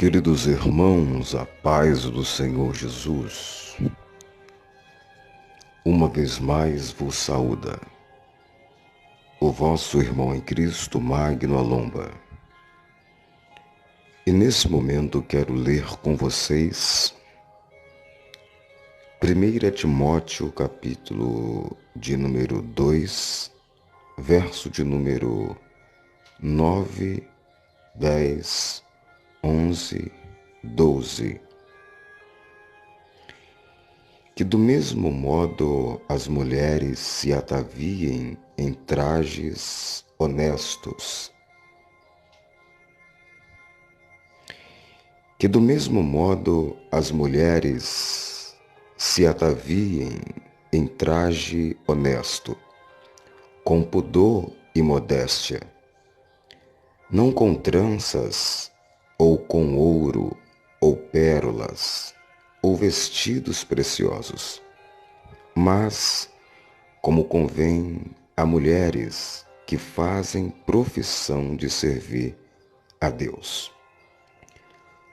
Queridos irmãos, a paz do Senhor Jesus, uma vez mais vos saúda o vosso irmão em Cristo, Magno Alomba. E nesse momento quero ler com vocês 1 Timóteo, capítulo de número 2, verso de número 9, 10, 11, 12. Que do mesmo modo as mulheres se ataviem em trajes honestos. Que do mesmo modo as mulheres se ataviem em traje honesto, com pudor e modéstia, não com tranças, ou com ouro, ou pérolas, ou vestidos preciosos, mas como convém a mulheres que fazem profissão de servir a Deus.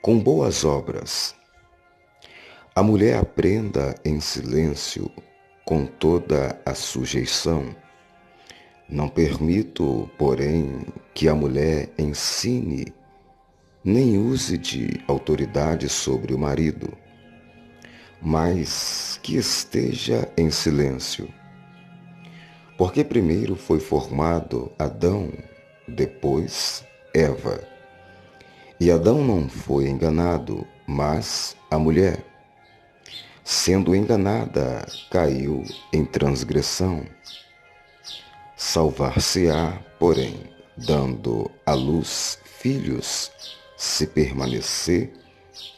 Com boas obras, a mulher aprenda em silêncio, com toda a sujeição. Não permito, porém, que a mulher ensine, nem use de autoridade sobre o marido, mas que esteja em silêncio. Porque primeiro foi formado Adão, depois Eva. E Adão não foi enganado, mas a mulher, sendo enganada, caiu em transgressão. Salvar-se-á, porém, dando à luz filhos, se permanecer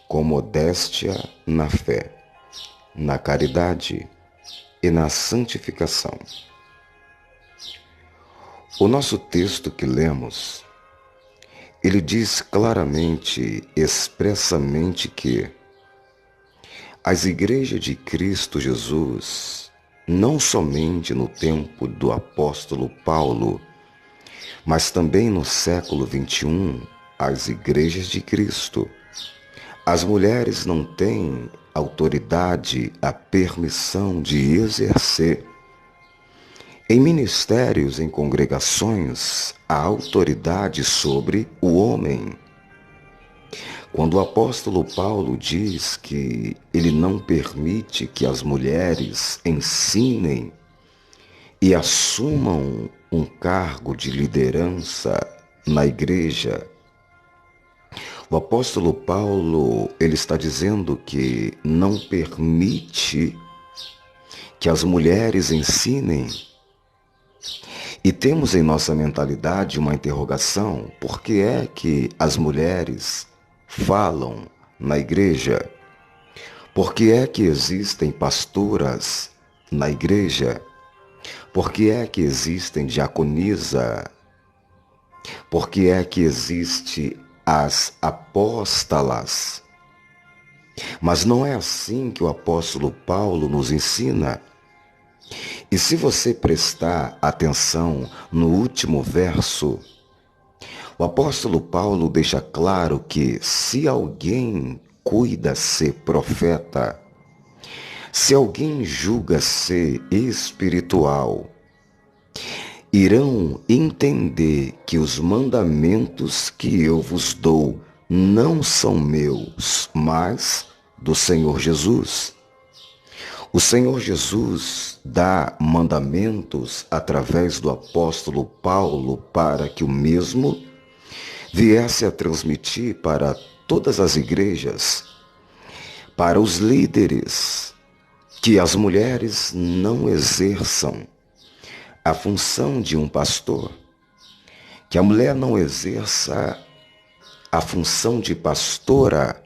com modéstia na fé, na caridade e na santificação. O nosso texto que lemos, ele diz claramente, expressamente que as igrejas de Cristo Jesus, não somente no tempo do apóstolo Paulo, mas também no século XXI, as igrejas de Cristo, as mulheres não têm autoridade, a permissão de exercer em ministérios, em congregações, a autoridade sobre o homem. Quando o apóstolo Paulo diz que ele não permite que as mulheres ensinem e assumam um cargo de liderança na igreja, o apóstolo Paulo, ele está dizendo que não permite que as mulheres ensinem. E temos em nossa mentalidade uma interrogação: por que é que as mulheres falam na igreja? Por que é que existem pastoras na igreja? Por que é que existem diaconisa? Por que é que existe as apóstolas? Mas não é assim que o apóstolo Paulo nos ensina. E se você prestar atenção no último verso, o apóstolo Paulo deixa claro que se alguém cuida ser profeta, se alguém julga ser espiritual, irão entender que os mandamentos que eu vos dou não são meus, mas do Senhor Jesus. O Senhor Jesus dá mandamentos através do apóstolo Paulo para que o mesmo viesse a transmitir para todas as igrejas, para os líderes, que as mulheres não exerçam a função de um pastor, que a mulher não exerça a função de pastora.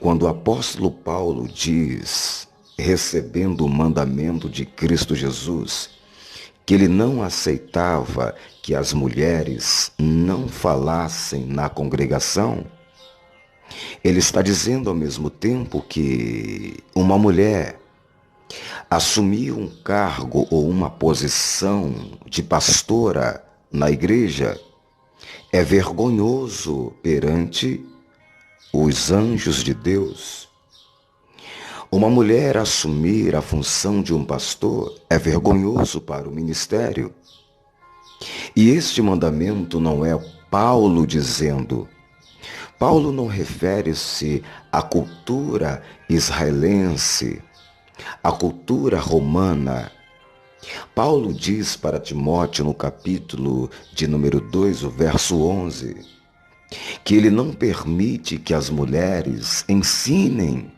Quando o apóstolo Paulo diz, recebendo o mandamento de Cristo Jesus, que ele não aceitava que as mulheres não falassem na congregação, ele está dizendo ao mesmo tempo que uma mulher assumir um cargo ou uma posição de pastora na igreja é vergonhoso perante os anjos de Deus. Uma mulher assumir a função de um pastor é vergonhoso para o ministério. E este mandamento não é Paulo dizendo. Paulo não refere-se à cultura israelense, à cultura romana. Paulo diz para Timóteo no capítulo de número 2, o verso 11, que ele não permite que as mulheres ensinem,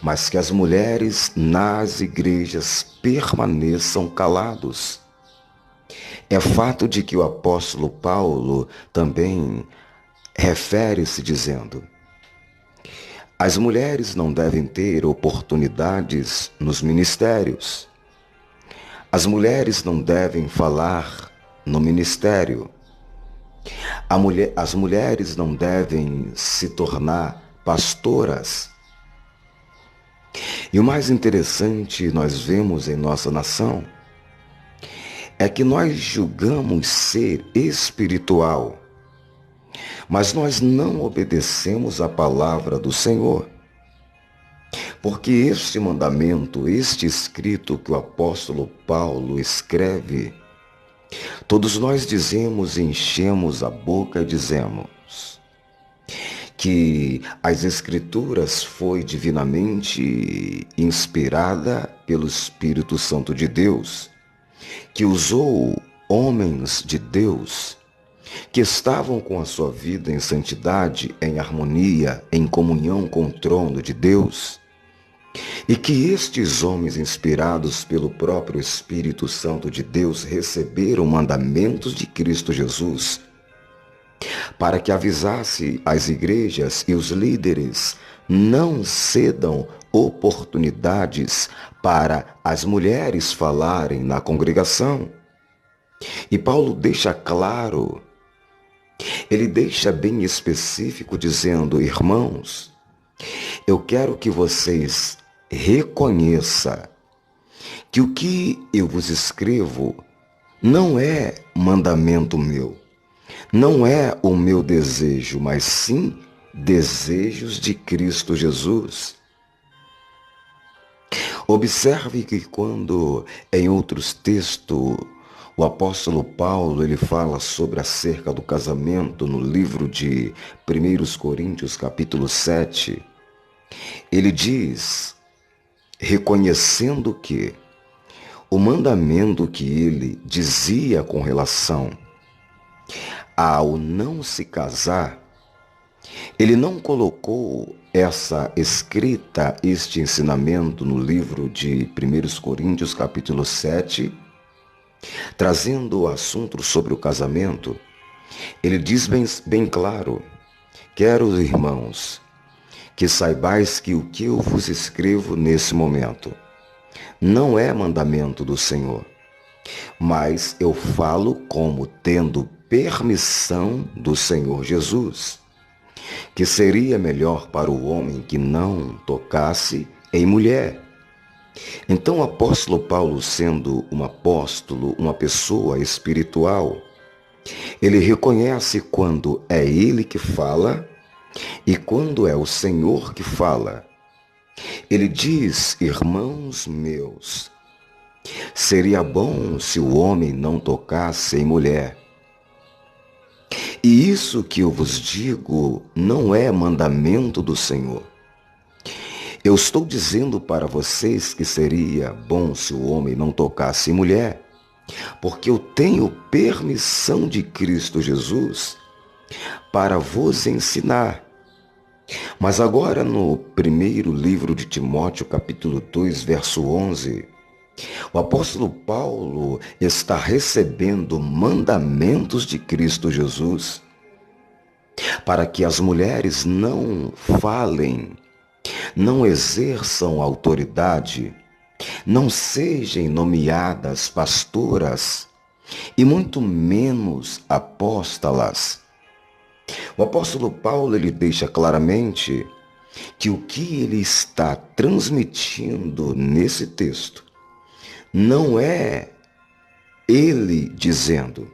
mas que as mulheres nas igrejas permaneçam calados. É fato de que o apóstolo Paulo também refere-se dizendo: as mulheres não devem ter oportunidades nos ministérios. As mulheres não devem falar no ministério. As mulheres não devem se tornar pastoras. E o mais interessante nós vemos em nossa nação é que nós julgamos ser espiritual, mas nós não obedecemos a palavra do Senhor. Porque este mandamento, este escrito que o apóstolo Paulo escreve, todos nós dizemos, enchemos a boca e dizemos que as Escrituras foi divinamente inspirada pelo Espírito Santo de Deus, que usou homens de Deus que estavam com a sua vida em santidade, em harmonia, em comunhão com o trono de Deus, e que estes homens inspirados pelo próprio Espírito Santo de Deus receberam mandamentos de Cristo Jesus para que avisasse as igrejas e os líderes não cedam oportunidades para as mulheres falarem na congregação. E Paulo deixa claro, ele deixa bem específico dizendo: irmãos, eu quero que vocês reconheçam que o que eu vos escrevo não é mandamento meu, não é o meu desejo, mas sim desejos de Cristo Jesus. Observe que quando em outros textos o apóstolo Paulo ele fala sobre acerca do casamento no livro de 1 Coríntios capítulo 7, ele diz, reconhecendo que o mandamento que ele dizia com relação ao não se casar, ele não colocou essa escrita, este ensinamento no livro de 1 Coríntios capítulo 7, trazendo o assunto sobre o casamento. Ele diz bem claro: quero, irmãos, que saibais que o que eu vos escrevo nesse momento não é mandamento do Senhor, mas eu falo como tendo permissão do Senhor Jesus, que seria melhor para o homem que não tocasse em mulher. Então o apóstolo Paulo, sendo um apóstolo, uma pessoa espiritual, ele reconhece quando é ele que fala e quando é o Senhor que fala. Ele diz: irmãos meus, seria bom se o homem não tocasse em mulher. E isso que eu vos digo não é mandamento do Senhor. Eu estou dizendo para vocês que seria bom se o homem não tocasse em mulher, porque eu tenho permissão de Cristo Jesus para vos ensinar. Mas agora no primeiro livro de Timóteo, capítulo 2, verso 11, o apóstolo Paulo está recebendo mandamentos de Cristo Jesus para que as mulheres não falem, não exerçam autoridade, não sejam nomeadas pastoras e muito menos apóstolas. O apóstolo Paulo ele deixa claramente que o que ele está transmitindo nesse texto não é ele dizendo,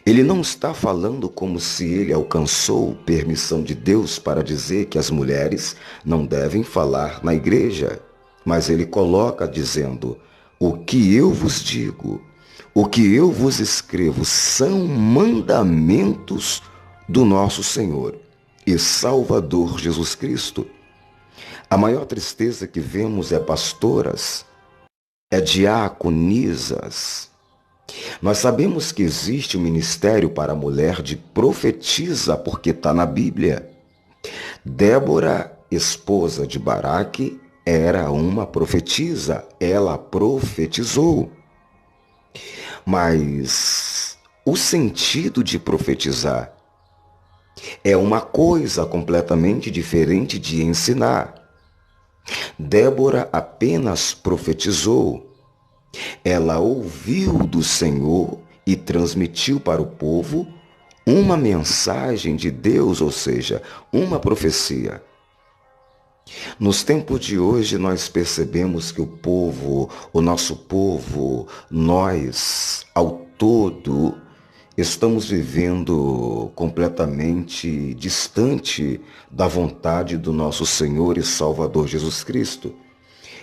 Ele não está falando como se ele alcançou permissão de Deus para dizer que as mulheres não devem falar na igreja, mas ele coloca dizendo: o que eu vos digo, o que eu vos escrevo são mandamentos do nosso Senhor e Salvador Jesus Cristo. A maior tristeza que vemos é pastoras, é diaconisas. Nós sabemos que existe um ministério para a mulher de profetisa, porque está na Bíblia. Débora, esposa de Baraque, era uma profetisa. Ela profetizou. Mas o sentido de profetizar é uma coisa completamente diferente de ensinar. Débora apenas profetizou. Ela ouviu do Senhor e transmitiu para o povo uma mensagem de Deus, ou seja, uma profecia. Nos tempos de hoje nós percebemos que o nosso povo, nós, ao todo, estamos vivendo completamente distante da vontade do nosso Senhor e Salvador Jesus Cristo.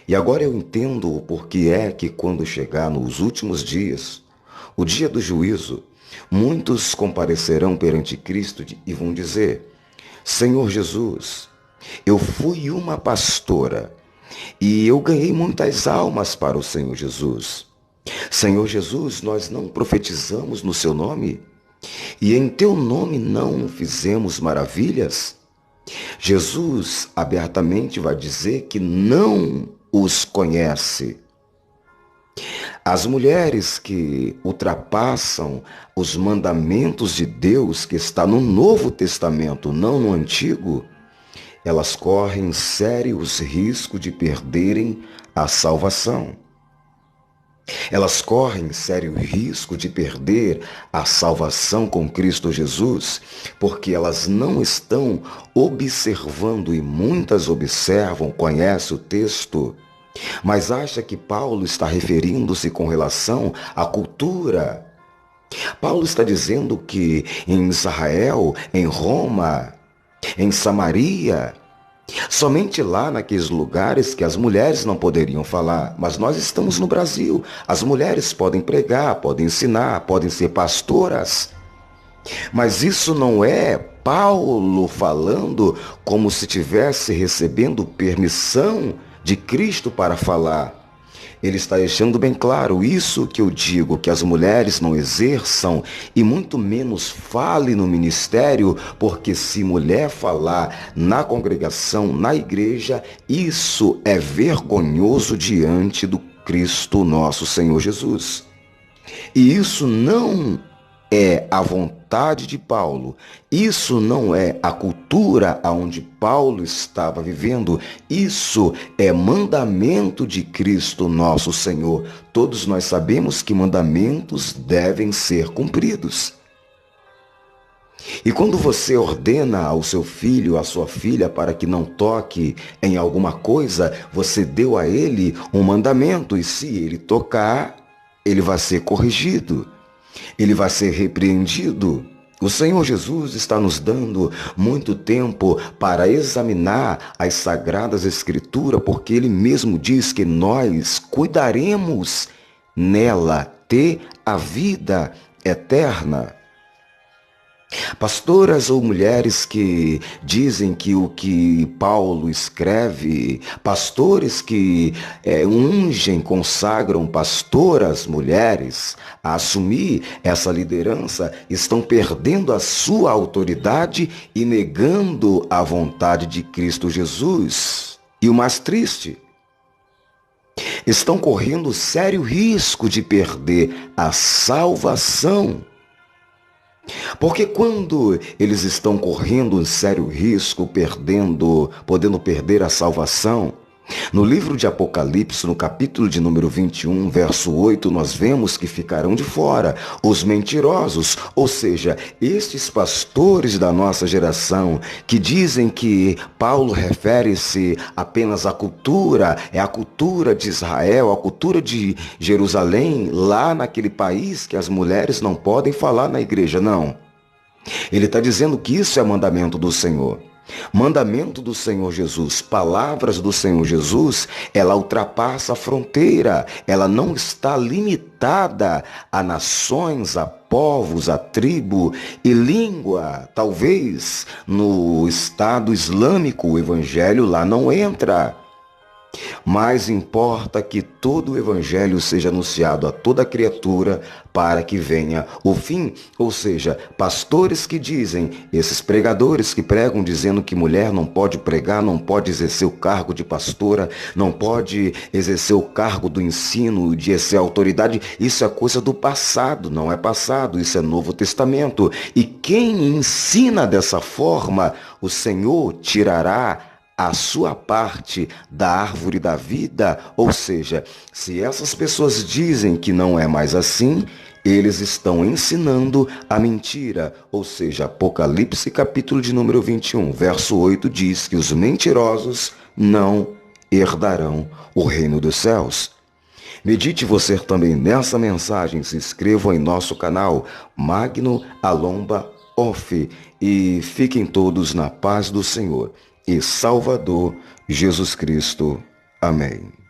E agora eu entendo o porquê é que quando chegar nos últimos dias, o dia do juízo, muitos comparecerão perante Cristo e vão dizer: Senhor Jesus, eu fui uma pastora e eu ganhei muitas almas para o Senhor Jesus. Senhor Jesus, nós não profetizamos no seu nome e em teu nome não fizemos maravilhas? Jesus abertamente vai dizer que não os conhece. As mulheres que ultrapassam os mandamentos de Deus que está no Novo Testamento, não no Antigo, elas correm sérios riscos de perderem a salvação. Elas correm sério risco de perder a salvação com Cristo Jesus, porque elas não estão observando, e muitas observam, conhecem o texto, mas acha que Paulo está referindo-se com relação à cultura. Paulo está dizendo que em Israel, em Roma, em Samaria, somente lá naqueles lugares que as mulheres não poderiam falar, mas nós estamos no Brasil. As mulheres podem pregar, podem ensinar, podem ser pastoras. Mas isso não é Paulo falando como se estivesse recebendo permissão de Cristo para falar. Ele está deixando bem claro isso que eu digo, que as mulheres não exerçam e muito menos falem no ministério, porque se mulher falar na congregação, na igreja, isso é vergonhoso diante do Cristo nosso Senhor Jesus. E isso não é a vontade de Paulo. Isso não é a cultura aonde Paulo estava vivendo. Isso é mandamento de Cristo nosso Senhor. Todos nós sabemos que mandamentos devem ser cumpridos. E quando você ordena ao seu filho, à sua filha, para que não toque em alguma coisa, você deu a ele um mandamento. E se ele tocar, ele vai ser corrigido. Ele vai ser repreendido. O Senhor Jesus está nos dando muito tempo para examinar as Sagradas Escrituras, porque Ele mesmo diz que nós cuidaremos nela ter a vida eterna. Pastoras ou mulheres que dizem que o que Paulo escreve, pastores que ungem, consagram pastoras mulheres a assumir essa liderança, estão perdendo a sua autoridade e negando a vontade de Cristo Jesus. E o mais triste, estão correndo sério risco de perder a salvação. Porque quando eles estão correndo um sério risco, podendo perder a salvação, No livro de Apocalipse, no capítulo de número 21, verso 8, nós vemos que ficarão de fora os mentirosos, ou seja, estes pastores da nossa geração que dizem que Paulo refere-se apenas à cultura, é a cultura de Israel, a cultura de Jerusalém, lá naquele país que as mulheres não podem falar na igreja, não. Ele está dizendo que isso é mandamento do Senhor. Mandamento do Senhor Jesus, palavras do Senhor Jesus, ela ultrapassa a fronteira, ela não está limitada a nações, a povos, a tribo e língua. Talvez no Estado Islâmico o evangelho lá não entra. Mas importa que todo o evangelho seja anunciado a toda criatura para que venha o fim. Ou seja, pastores que dizem, esses pregadores que pregam dizendo que mulher não pode pregar, não pode exercer o cargo de pastora, não pode exercer o cargo do ensino, de exercer autoridade, isso é coisa do passado, não é passado, isso é Novo Testamento. E quem ensina dessa forma, o Senhor tirará a sua parte da árvore da vida, ou seja, se essas pessoas dizem que não é mais assim, eles estão ensinando a mentira, ou seja, Apocalipse capítulo de número 21, verso 8 diz que os mentirosos não herdarão o reino dos céus. Medite você também nessa mensagem, se inscreva em nosso canal Magno Alomba Off e fiquem todos na paz do Senhor e Salvador Jesus Cristo. Amém.